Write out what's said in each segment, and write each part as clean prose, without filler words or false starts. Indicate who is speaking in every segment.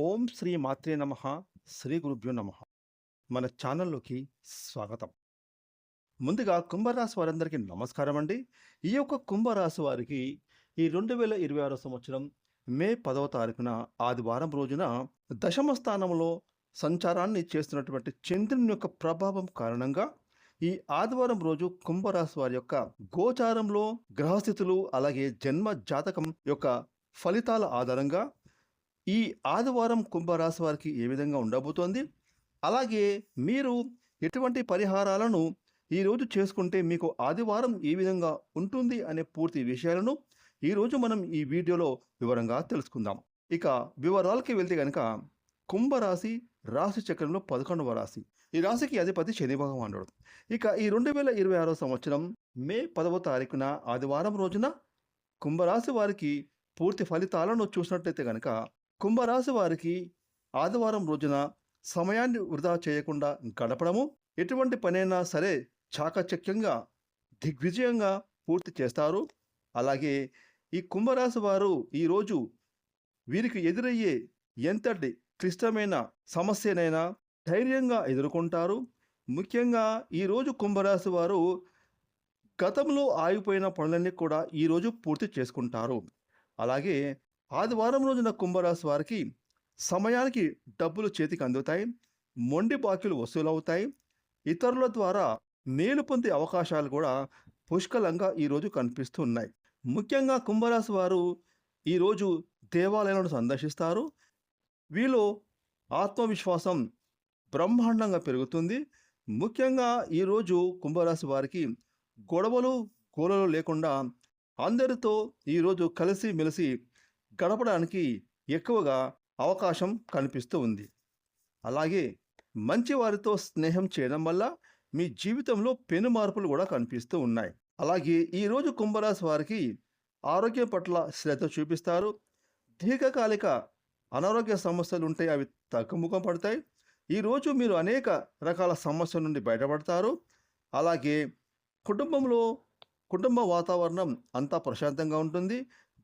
Speaker 1: ఓం శ్రీ మాత్రే నమః. శ్రీ గురుభ్యో నమః. మన ఛానల్లోకి స్వాగతం. ముందుగా కుంభరాశి వారందరికీ నమస్కారం అండి. ఈ యొక్క కుంభరాశి వారికి ఈ 2026 సంవత్సరం మే 10వ తారీఖున ఆదివారం రోజున దశమ స్థానంలో సంచారాన్ని చేస్తున్నటువంటి చంద్రుని యొక్క ప్రభావం కారణంగా ఈ ఆదివారం రోజు కుంభరాశి వారి యొక్క గోచారంలో గ్రహస్థితులు అలాగే జన్మ జాతకం యొక్క ఫలితాల ఆధారంగా ఈ ఆదివారం కుంభరాశి వారికి ఏ విధంగా ఉండబోతోంది, అలాగే మీరు ఎటువంటి పరిహారాలను ఈరోజు చేసుకుంటే మీకు ఆదివారం ఏ విధంగా ఉంటుంది అనే పూర్తి విషయాలను ఈరోజు మనం ఈ వీడియోలో వివరంగా తెలుసుకుందాం. ఇక వివరాలకి వెళ్తే కనుక కుంభరాశి రాశి చక్రంలో 11వ రాశి. ఈ రాశికి అధిపతి శని భగవానుడు. ఇక ఈ 2026 సంవత్సరం మే 10వ తారీఖున ఆదివారం రోజున కుంభరాశి వారికి పూర్తి ఫలితాలను చూసినట్లయితే కనుక కుంభరాశి వారికి ఆదివారం రోజున సమయాన్ని వృధా చేయకుండా గడపడము, ఎటువంటి పనైనా సరే చాకచక్యంగా దిగ్విజయంగా పూర్తి చేస్తారు. అలాగే ఈ కుంభరాశి వారు ఈరోజు వీరికి ఎదురయ్యే ఎంతటి క్లిష్టమైన సమస్యనైనా ధైర్యంగా ఎదుర్కొంటారు. ముఖ్యంగా ఈరోజు కుంభరాశి వారు గతంలో ఆగిపోయిన పనులన్నీ కూడా ఈరోజు పూర్తి చేసుకుంటారు. అలాగే ఆదివారం రోజున కుంభరాశి వారికి సమయానికి డబ్బులు చేతికి అందుతాయి, మొండి బాకీలు వసూలవుతాయి, ఇతరుల ద్వారా మేలు పొందే అవకాశాలు కూడా పుష్కలంగా ఈరోజు కనిపిస్తూ ఉన్నాయి. ముఖ్యంగా కుంభరాశి వారు ఈరోజు దేవాలయాలను సందర్శిస్తారు. వీళ్ళు ఆత్మవిశ్వాసం బ్రహ్మాండంగా పెరుగుతుంది. ముఖ్యంగా ఈరోజు కుంభరాశి వారికి గొడవలు గోలలు లేకుండా అందరితో ఈరోజు కలిసి మెలిసి గడపడానికి ఎక్కువగా అవకాశం కనిపిస్తూ ఉంది. అలాగే మంచి వారితో స్నేహం చేయడం వల్ల మీ జీవితంలో పెను మార్పులు కూడా కనిపిస్తూ ఉన్నాయి. అలాగే ఈరోజు కుంభరాశి వారికి ఆరోగ్యం పట్ల శ్రద్ధ చూపిస్తారు. దీర్ఘకాలిక అనారోగ్య సమస్యలు ఉంటే అవి తగ్గుముఖం పడతాయి. ఈరోజు మీరు అనేక రకాల సమస్యల నుండి బయటపడతారు. అలాగే కుటుంబ వాతావరణం అంతా ప్రశాంతంగా ఉంటుంది.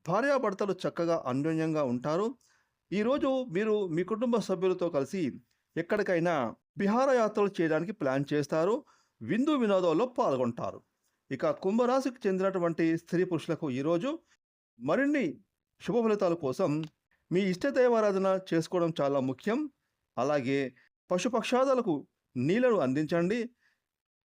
Speaker 1: భార్యాభర్తలు చక్కగా అన్యోన్యంగా ఉంటారు. ఈరోజు మీరు మీ కుటుంబ సభ్యులతో కలిసి ఎక్కడికైనా విహారయాత్రలు చేయడానికి ప్లాన్ చేస్తారు. విందు వినోదాల్లో పాల్గొంటారు. ఇక కుంభరాశికి చెందినటువంటి స్త్రీ పురుషులకు ఈరోజు మరిన్ని శుభ ఫలితాల కోసం మీ ఇష్టదైవారాధన చేసుకోవడం చాలా ముఖ్యం. అలాగే పశుపక్షాదులకు నీళ్లను అందించండి.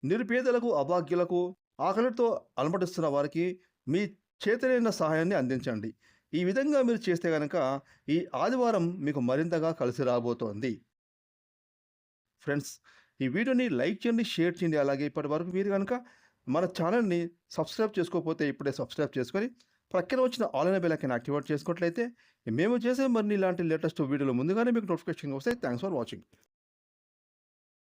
Speaker 1: నిరుపేదలకు, అభాగ్యులకు, ఆకలితో అలమటిస్తున్న వారికి మీ చేతనైన సహాయాన్ని అందించండి. ఈ విధంగా మీరు చేస్తే కనుక ఈ ఆదివారం మీకు మరింతగా కలిసి రాబోతోంది. ఫ్రెండ్స్, ఈ వీడియోని లైక్ చేయండి, షేర్ చేయండి. అలాగే ఇప్పటి వరకు మీరు కనుక మన ఛానల్ని సబ్స్క్రైబ్ చేసుకోకపోతే ఇప్పుడే సబ్స్క్రైబ్ చేసుకొని ప్రక్కన వచ్చిన ఆల్ అనే బెల్ ఐకాన్ యాక్టివేట్ చేసుకున్నట్లయితే మేము చేసే మరిన్ని ఇలాంటి లేటెస్ట్ వీడియోలు ముందుగానే మీకు నోటిఫికేషన్ వస్తాయి. Thanks for watching.